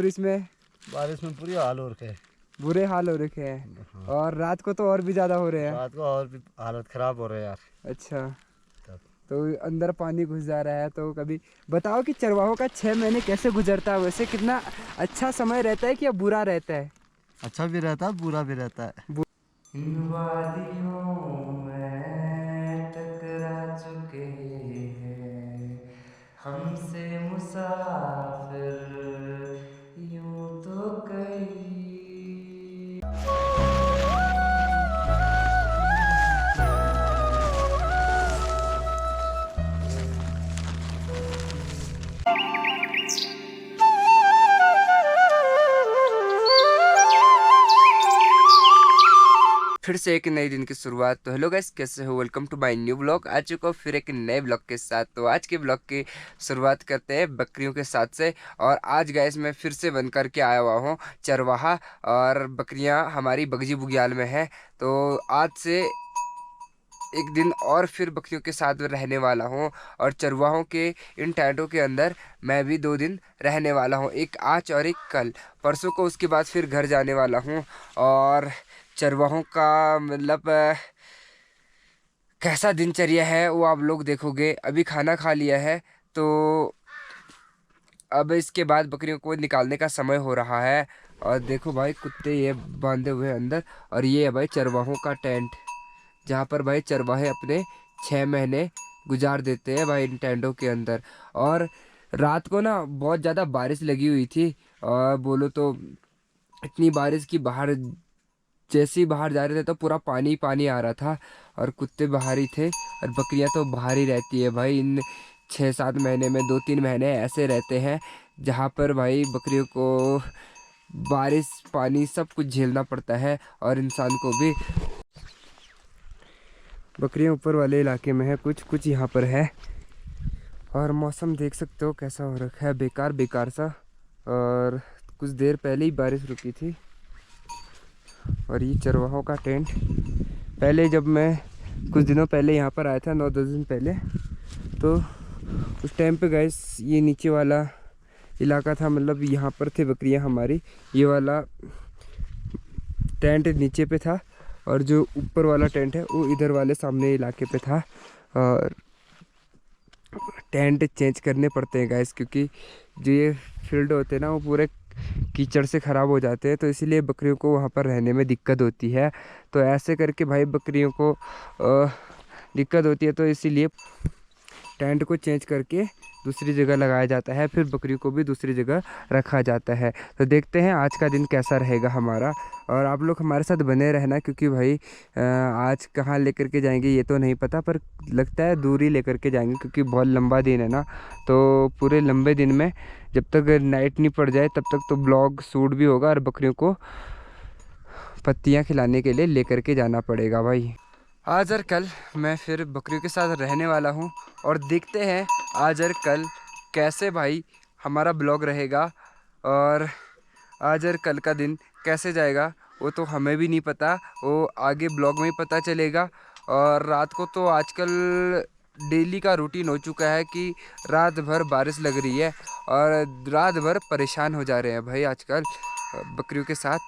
और इसमें बारिश में पूरी हाल हो रखे है, बुरे हाल हो रखे हैं। हाँ। और रात को तो और भी ज़्यादा हो रहे हैं। रात को और भी हालत ख़राब हो रहे हैं यार। अच्छा, तो अंदर पानी घुस जा रहा है। तो कभी बताओ कि चरवाहों का 6 महीने कैसे गुजरता है, वैसे कितना अच्छा समय रहता है कि या बुरा रहता है? अच्छा भी रहता है, बुरा भी रहता है। इन वादियों में टकरा चुके हैं हमसे मुसाफिर यूं तो कई। फिर से एक नए दिन की शुरुआत। तो हेलो गाइस, कैसे हो? Welcome to my new blog. आ चुका हूँ फिर एक नए ब्लॉग के साथ। तो आज के ब्लॉग की शुरुआत करते हैं बकरियों के साथ से। और आज गाइस मैं फिर से बन करके आया हुआ हूँ चरवाहा, और बकरियाँ हमारी बगजी बुग्याल में है। तो आज से एक दिन और फिर बकरियों के साथ रहने वाला हूँ, और चरवाहों के इन टेंटों के अंदर मैं भी 2 दिन रहने वाला हूँ, एक आज और एक कल। परसों को उसके बाद फिर घर जाने वाला हूँ। और चरवाहों का मतलब कैसा दिनचर्या है वो आप लोग देखोगे। अभी खाना खा लिया है, तो अब इसके बाद बकरियों को निकालने का समय हो रहा है। और देखो भाई, कुत्ते ये बांधे हुए हैं अंदर। और ये है भाई चरवाहों का टेंट, जहाँ पर भाई चरवाहे अपने 6 महीने गुजार देते हैं भाई इन टेंटों के अंदर। और रात को ना बहुत ज़्यादा बारिश लगी हुई थी, और बोलो तो इतनी बारिश की बाहर, जैसे ही बाहर जा रहे थे तो पूरा पानी पानी आ रहा था। और कुत्ते बाहर ही थे, और बकरियां तो बाहर ही रहती है भाई। इन 6-7 महीने में 2-3 महीने ऐसे रहते हैं जहाँ पर भाई बकरियों को बारिश पानी सब कुछ झेलना पड़ता है, और इंसान को भी। बकरियां ऊपर वाले इलाके में है, कुछ कुछ यहाँ पर है। और मौसम देख सकते हो कैसा हो रखा है, बेकार बेकार सा। और कुछ देर पहले ही बारिश रुकी थी। और ये चरवाहों का टेंट, पहले जब मैं कुछ दिनों पहले यहाँ पर आया था, 9-10 दिन पहले, तो उस टाइम पे गाइस ये नीचे वाला इलाका था, मतलब यहाँ पर थे बकरियाँ हमारी। ये वाला टेंट नीचे पे था, और जो ऊपर वाला टेंट है वो इधर वाले सामने इलाके पे था। और टेंट चेंज करने पड़ते हैं गाइस, क्योंकि जो ये फील्ड होते हैं ना वो पूरे कीचड़ से ख़राब हो जाते हैं, तो इसीलिए बकरियों को वहाँ पर रहने में दिक्कत होती है। तो ऐसे करके भाई बकरियों को दिक्कत होती है, तो इसीलिए टेंट को चेंज करके दूसरी जगह लगाया जाता है, फिर बकरियों को भी दूसरी जगह रखा जाता है। तो देखते हैं आज का दिन कैसा रहेगा हमारा, और आप लोग हमारे साथ बने रहना, क्योंकि भाई आज कहाँ लेकर के जाएंगे ये तो नहीं पता, पर लगता है दूर ही लेकर के जाएंगे, क्योंकि बहुत लंबा दिन है ना। तो पूरे लंबे दिन में जब तक नाइट नहीं पड़ जाए तब तक तो ब्लॉग शूट भी होगा, और बकरियों को पत्तियाँ खिलाने के लिए लेकर के जाना पड़ेगा भाई। आज और कल मैं फिर बकरियों के साथ रहने वाला हूँ, और देखते हैं आज और कल कैसे भाई हमारा ब्लॉग रहेगा। और आज और कल का दिन कैसे जाएगा वो तो हमें भी नहीं पता, वो आगे ब्लॉग में ही पता चलेगा। और रात को तो आजकल डेली का रूटीन हो चुका है कि रात भर बारिश लग रही है, और रात भर परेशान हो जा रहे हैं भाई आजकल बकरियों के साथ।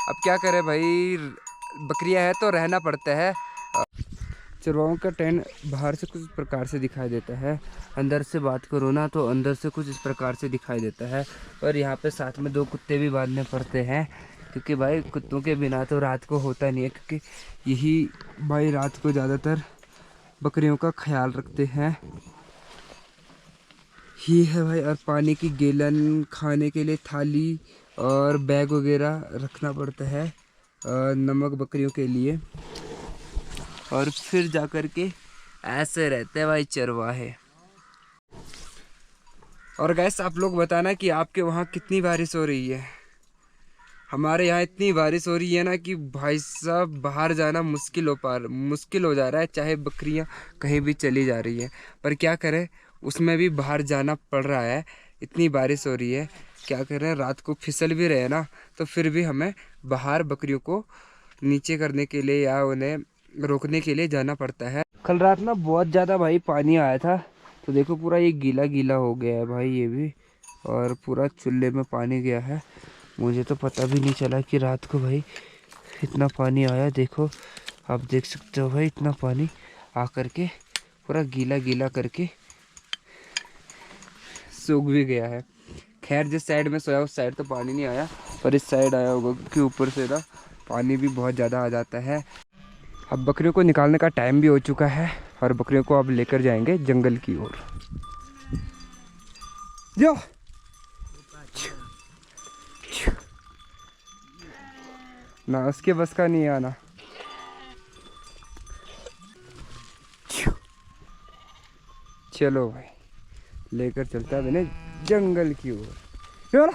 अब क्या करें भाई, बकरियां हैं तो रहना पड़ता है। चरवाहों का टेंट बाहर से कुछ इस प्रकार से दिखाई देता है, अंदर से बात करो ना तो अंदर से कुछ इस प्रकार से दिखाई देता है। और यहाँ पे साथ में 2 कुत्ते भी बांधने पड़ते हैं, क्योंकि भाई कुत्तों के बिना तो रात को होता नहीं है, क्योंकि यही भाई रात को ज़्यादातर बकरियों का ख्याल रखते हैं। ये है भाई, और पानी की गैलन, खाने के लिए थाली और बैग वगैरह रखना पड़ता है, नमक बकरियों के लिए। और फिर जा कर के ऐसे रहते हैं भाई चरवाहे। और गैस आप लोग बताना कि आपके वहाँ कितनी बारिश हो रही है। हमारे यहाँ इतनी बारिश हो रही है ना कि भाई साहब बाहर जाना मुश्किल हो जा रहा है, चाहे बकरियाँ कहीं भी चली जा रही हैं, पर क्या करें, उसमें भी बाहर जाना पड़ रहा है। इतनी बारिश हो रही है, क्या करें, रात को फिसल भी रहे ना तो फिर भी हमें बाहर बकरियों को नीचे करने के लिए या उन्हें रोकने के लिए जाना पड़ता है। कल रात ना बहुत ज़्यादा भाई पानी आया था, तो देखो पूरा ये गीला गीला हो गया है भाई, ये भी और पूरा चूल्हे में पानी गया है। मुझे तो पता भी नहीं चला कि रात को भाई इतना पानी आया। देखो आप देख सकते हो भाई, इतना पानी आकर के पूरा गीला गीला करके सूख भी गया है। खैर जिस साइड में सोया उस साइड तो पानी नहीं आया, पर इस साइड आया होगा क्योंकि ऊपर से ना पानी भी बहुत ज़्यादा आ जाता है। अब बकरियों को निकालने का टाइम भी हो चुका है और बकरियों को अब लेकर जाएंगे जंगल की ओर। जाओ ना, उसके बस का नहीं आना। चलो भाई लेकर चलता है मैंने जंगल की ओर।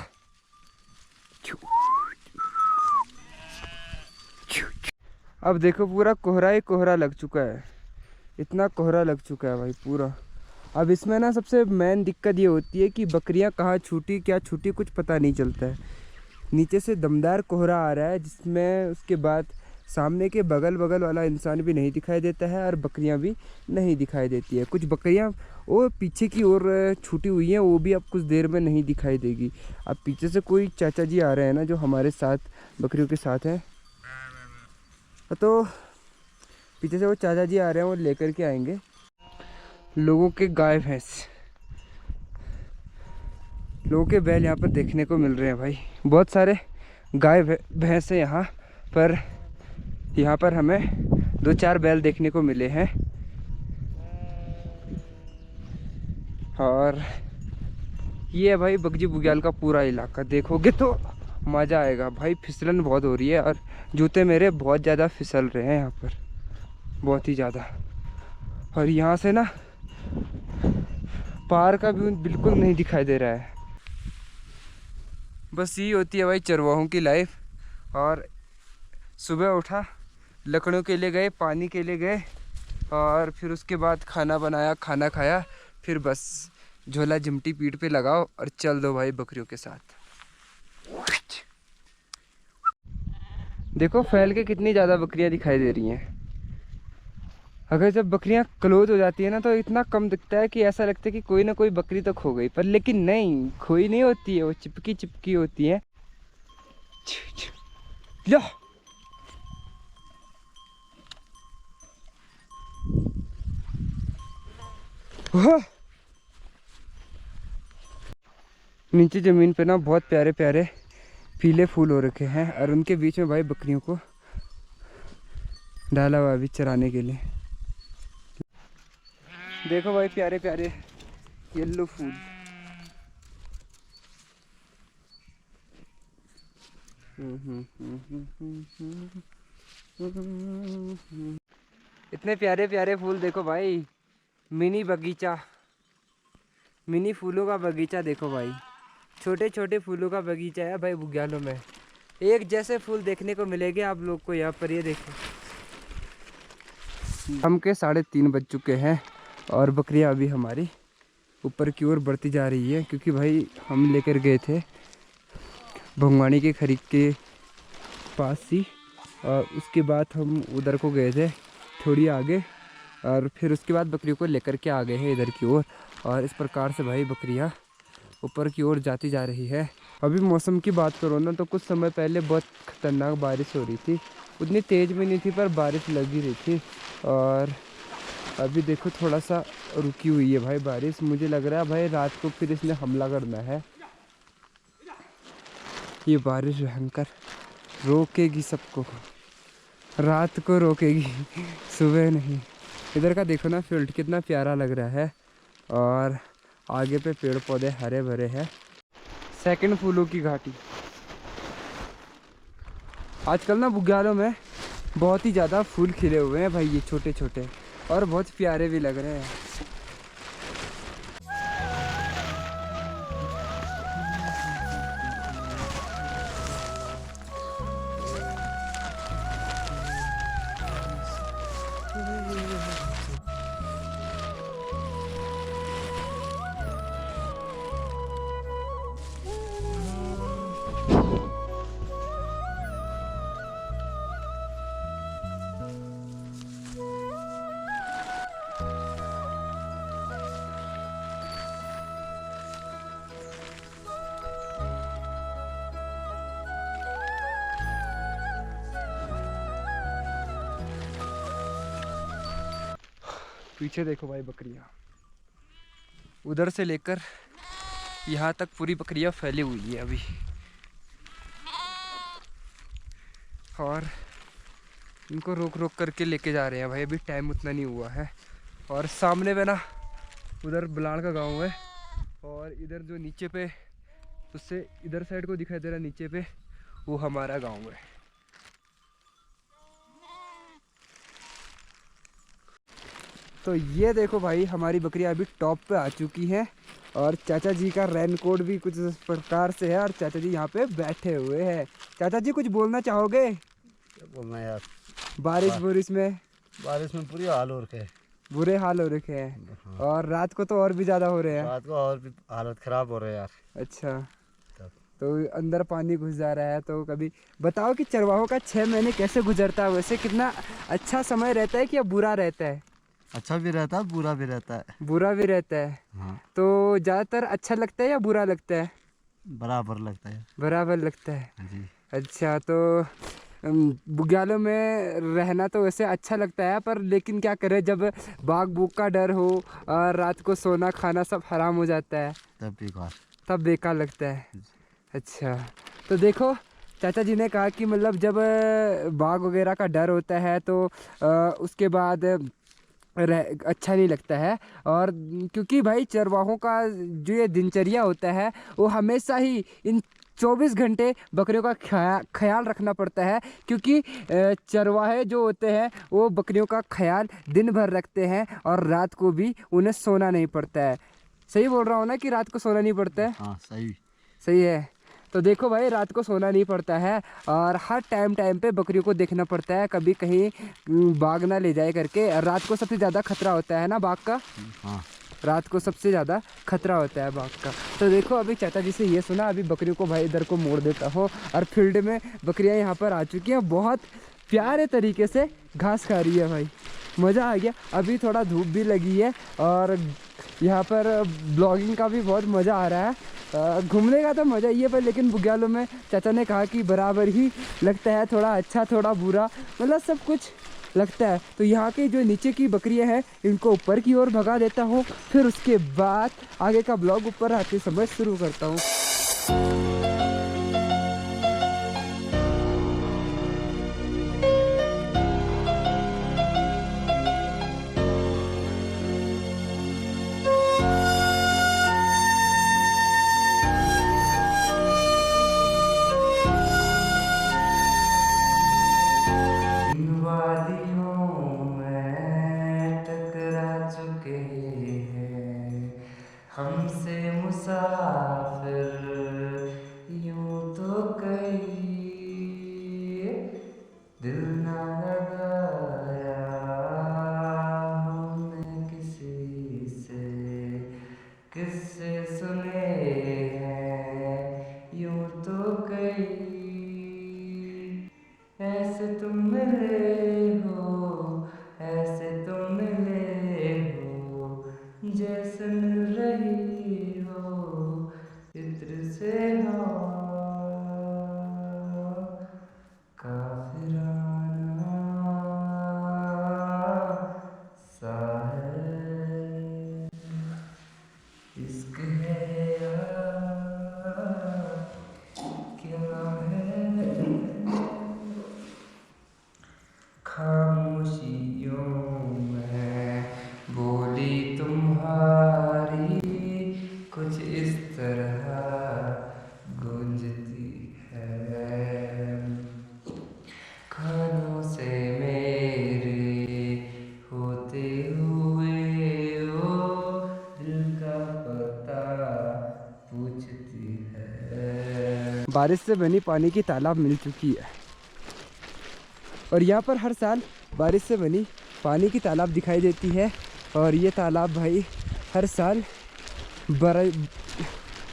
अब देखो पूरा कोहरा ही कोहरा लग चुका है, इतना कोहरा लग चुका है भाई पूरा। अब इसमें ना सबसे मेन दिक्कत ये होती है कि बकरियां कहाँ छूटी क्या छूटी कुछ पता नहीं चलता है। नीचे से दमदार कोहरा आ रहा है जिसमें उसके बाद सामने के बगल बगल वाला इंसान भी नहीं दिखाई देता है और बकरियां भी नहीं दिखाई देती है। कुछ बकरियां वो पीछे की ओर छूटी हुई हैं, वो भी अब कुछ देर में नहीं दिखाई देगी। अब पीछे से कोई चाचा जी आ रहे हैं ना जो हमारे साथ बकरियों के साथ हैं, तो पीछे से वो चाचा जी आ रहे हैं, वो लेकर के आएंगे लोगों के गाय भैंस। लोगों के बैल यहाँ पर देखने को मिल रहे हैं भाई, बहुत सारे गाय भैंस हैं यहाँ पर। यहाँ पर हमें 2-4 बैल देखने को मिले हैं और ये है भाई बगजी बुग्याल का पूरा इलाका। देखोगे तो मज़ा आएगा भाई। फिसलन बहुत हो रही है और जूते मेरे बहुत ज़्यादा फिसल रहे हैं यहाँ पर, बहुत ही ज़्यादा। और यहाँ से ना पहाड़ का व्यू बिल्कुल नहीं दिखाई दे रहा है। बस यही होती है भाई चरवाहों की लाइफ। और सुबह उठा, लकड़ों के लिए गए, पानी के लिए गए और फिर उसके बाद खाना बनाया, खाना खाया, फिर बस झोला चिमटी पीठ पे लगाओ और चल दो भाई बकरियों के साथ। देखो फैल के कितनी ज़्यादा बकरियां दिखाई दे रही हैं। अगर जब बकरियां क्लोज हो जाती है ना तो इतना कम दिखता है कि ऐसा लगता है कि कोई ना कोई बकरी तो खो गई, पर लेकिन नहीं, खोई नहीं होती है, वो चिपकी चिपकी होती है। लो नीचे ज़मीन पे ना बहुत प्यारे प्यारे पीले फूल हो रखे हैं और उनके बीच में भाई बकरियों को डाला हुआ अभी चराने के लिए। देखो भाई प्यारे प्यारे येलो फूल। इतने प्यारे प्यारे फूल देखो भाई, मिनी बगीचा, मिनी फूलों का बगीचा। देखो भाई छोटे छोटे फूलों का बगीचा है भाई बुग्यालों में। एक जैसे फूल देखने को मिलेंगे आप लोग को यहाँ पर। ये देखो शाम के 3:30 बज चुके हैं और बकरियाँ अभी हमारी ऊपर की ओर बढ़ती जा रही है, क्योंकि भाई हम लेकर गए थे भंगवानी के खरीद के पास ही और उसके बाद हम उधर को गए थे थोड़ी आगे और फिर उसके बाद बकरियों को लेकर के आ गए हैं इधर की ओर। और इस प्रकार से भाई बकरियाँ ऊपर की ओर जाती जा रही है। अभी मौसम की बात करो ना तो कुछ समय पहले बहुत खतरनाक बारिश हो रही थी, उतनी तेज़ भी नहीं थी पर बारिश लगी रही थी। और अभी देखो थोड़ा सा रुकी हुई है भाई बारिश। मुझे लग रहा है भाई रात को फिर इसने हमला करना है। ये बारिश भयंकर रोकेगी सबको, रात को रोकेगी, सुबह नहीं। इधर का देखो ना फील्ड कितना प्यारा लग रहा है और आगे पे पेड़ पौधे हरे भरे हैं। सेकंड फूलों की घाटी। आजकल ना बुग्यालों में बहुत ही ज़्यादा फूल खिले हुए हैं भाई, ये छोटे छोटे और बहुत प्यारे भी लग रहे हैं। पीछे देखो भाई बकरियाँ, उधर से लेकर यहाँ तक पूरी बकरियाँ फैली हुई है अभी। और इनको रोक रोक करके लेके जा रहे हैं भाई, अभी टाइम उतना नहीं हुआ है। और सामने में ना उधर बलाण का गांव है, और इधर जो नीचे पे उससे इधर साइड को दिखाई दे रहा है नीचे पे, वो हमारा गांव है। तो ये देखो भाई हमारी बकरियां अभी टॉप पे आ चुकी हैं, और चाचा जी का रेनकोट भी कुछ इस प्रकार से है, और चाचा जी यहाँ पे बैठे हुए हैं। चाचा जी कुछ बोलना चाहोगे? क्या बोलना यार, बारिश में बारिश में पूरी हाल हो रखे है। बुरे हाल हो रखे हैं, हाँ। और रात को तो और भी ज़्यादा हो रहे हैं। रात को और भी हालत खराब हो रहे है यार। अच्छा, तब तो अंदर पानी घुस जा रहा है। तो कभी बताओ कि चरवाहों का 6 महीने कैसे गुजरता है? वैसे कितना अच्छा समय रहता है कि या बुरा रहता है? अच्छा भी रहता है, बुरा भी रहता है। बुरा भी रहता है। हाँ, तो ज़्यादातर अच्छा लगता है या बुरा लगता है? बराबर लगता है बराबर लगता है। जी। अच्छा, तो बुग्यालों में रहना तो वैसे अच्छा लगता है, पर लेकिन क्या करें, जब बाघ बूघ का डर हो और रात को सोना खाना सब हराम हो जाता है, तब बेकार लगता है। अच्छा, तो देखो चाचा जी ने कहा कि मतलब जब बाघ वगैरह का डर होता है तो उसके बाद अच्छा नहीं लगता है। और क्योंकि भाई चरवाहों का जो ये दिनचर्या होता है, वो हमेशा ही इन 24 घंटे बकरियों का ख्याल रखना पड़ता है, क्योंकि चरवाहे जो होते हैं वो बकरियों का ख्याल दिन भर रखते हैं, और रात को भी उन्हें सोना नहीं पड़ता है। सही बोल रहा हूँ ना कि रात को सोना नहीं पड़ता है? हाँ, सही सही है। तो देखो भाई रात को सोना नहीं पड़ता है, और हर टाइम पे बकरियों को देखना पड़ता है, कभी कहीं बाघ ना ले जाए करके। रात को सबसे ज़्यादा खतरा होता है ना बाघ का। हाँ, रात को सबसे ज़्यादा खतरा होता है बाघ का। तो देखो अभी चाचा जी से ये सुना, अभी बकरियों को भाई इधर को मोड़ देता हूँ, और फील्ड में बकरियाँ यहाँ पर आ चुकी हैं, बहुत प्यारे तरीके से घास खा रही है भाई, मज़ा आ गया। अभी थोड़ा धूप भी लगी है, और यहाँ पर ब्लॉगिंग का भी बहुत मज़ा आ रहा है। घूमने का तो मज़ा ही है, पर लेकिन बुग्यालों में चाचा ने कहा कि बराबर ही लगता है, थोड़ा अच्छा थोड़ा बुरा, मतलब सब कुछ लगता है। तो यहाँ के जो नीचे की बकरियाँ हैं इनको ऊपर की ओर भगा देता हूँ, फिर उसके बाद आगे का ब्लॉग ऊपर आते समय शुरू करता हूँ। हमसे मुसाफिर यूं तो कहीं दिल ना लगाया हमने किसी से, किससे सुने हैं यूं तो कहीं। ऐसे तुम मिले हो, ऐसे तुम मिले हो, जैसे मिल रही हो इत्र से हवा, काफिराना सा है इश्क है या क्या है। खामोशियों में बोली तुम्हारी कुछ इस तरह गूंजती है, खानों से मेरे होते हुए वो दिल का पता पूछती है। बारिश से बनी पानी की तालाब मिल चुकी है, और यहाँ पर हर साल बारिश से बनी पानी की तालाब दिखाई देती है। और ये तालाब भाई हर साल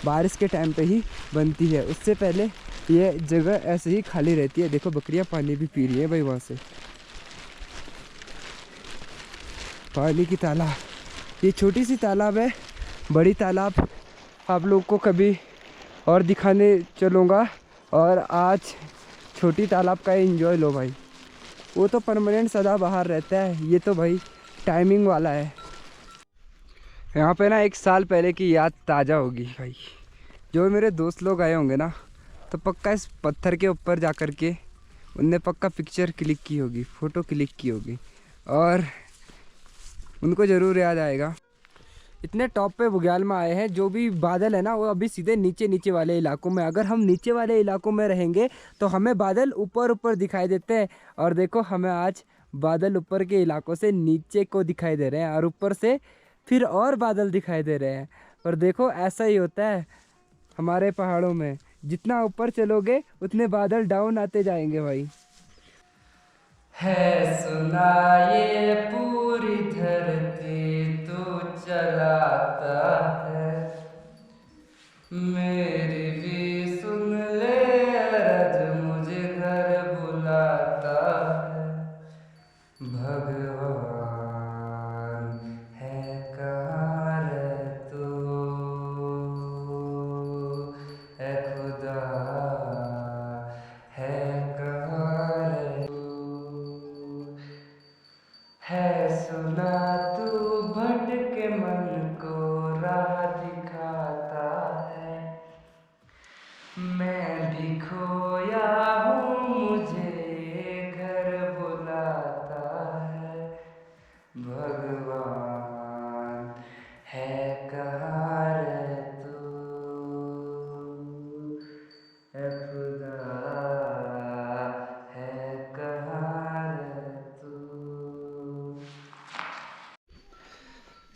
बारिश के टाइम पे ही बनती है, उससे पहले ये जगह ऐसे ही खाली रहती है। देखो बकरियाँ पानी भी पी रही हैं भाई वहाँ से। पानी की तालाब, ये छोटी सी तालाब है, बड़ी तालाब आप लोग को कभी और दिखाने चलूँगा। और आज छोटी तालाब का एंजॉय लो भाई, वो तो परमानेंट सदा बाहर रहता है, ये तो भाई टाइमिंग वाला है। यहाँ पे ना 1 साल पहले की याद ताज़ा होगी भाई। जो मेरे दोस्त लोग आए होंगे ना, तो पक्का इस पत्थर के ऊपर जा कर के उनने पक्का पिक्चर क्लिक की होगी, फ़ोटो क्लिक की होगी, और उनको ज़रूर याद आएगा। इतने टॉप पे बुग्याल में आए हैं, जो भी बादल है ना वो अभी सीधे नीचे नीचे वाले इलाकों में। अगर हम नीचे वाले इलाकों में रहेंगे तो हमें बादल ऊपर ऊपर दिखाई देते हैं, और देखो हमें आज बादल ऊपर के इलाकों से नीचे को दिखाई दे रहे हैं, और ऊपर से फिर और बादल दिखाई दे रहे हैं। और देखो ऐसा ही होता है हमारे पहाड़ों में, जितना ऊपर चलोगे उतने बादल डाउन आते जाएंगे भाई। है सुना ये पूरी धरती तू चलाता है, मेरी भी सुन ले अरज मुझे घर बुलाता है। भगवान है कहाँ रे तू, ऐ खुदा है कहाँ रे तू। है सुना तू भटके मन को राह दिखाता है, मैं भी खोया हूँ मुझे घर बुलाता है। भगवान है कहाँ रे तू, ऐ खुदा है कहाँ रे तू।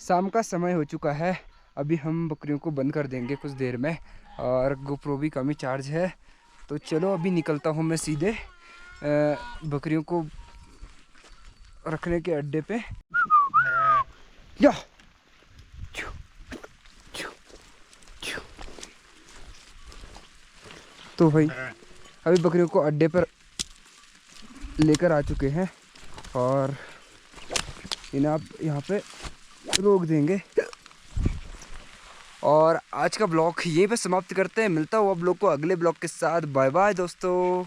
शाम का समय हो चुका है, अभी हम बकरियों को बंद कर देंगे कुछ देर में, और गोप्रो भी कम ही चार्ज है। तो चलो अभी निकलता हूँ मैं सीधे बकरियों को रखने के अड्डे पे। या छू, छू, छू। तो भाई अभी बकरियों को अड्डे पर लेकर आ चुके हैं, और इन्हें आप यहाँ पे रोक देंगे। और आज का ब्लॉग यहीं पे समाप्त करते हैं। मिलता हुआ आप लोग को अगले ब्लॉग के साथ। बाय बाय दोस्तों।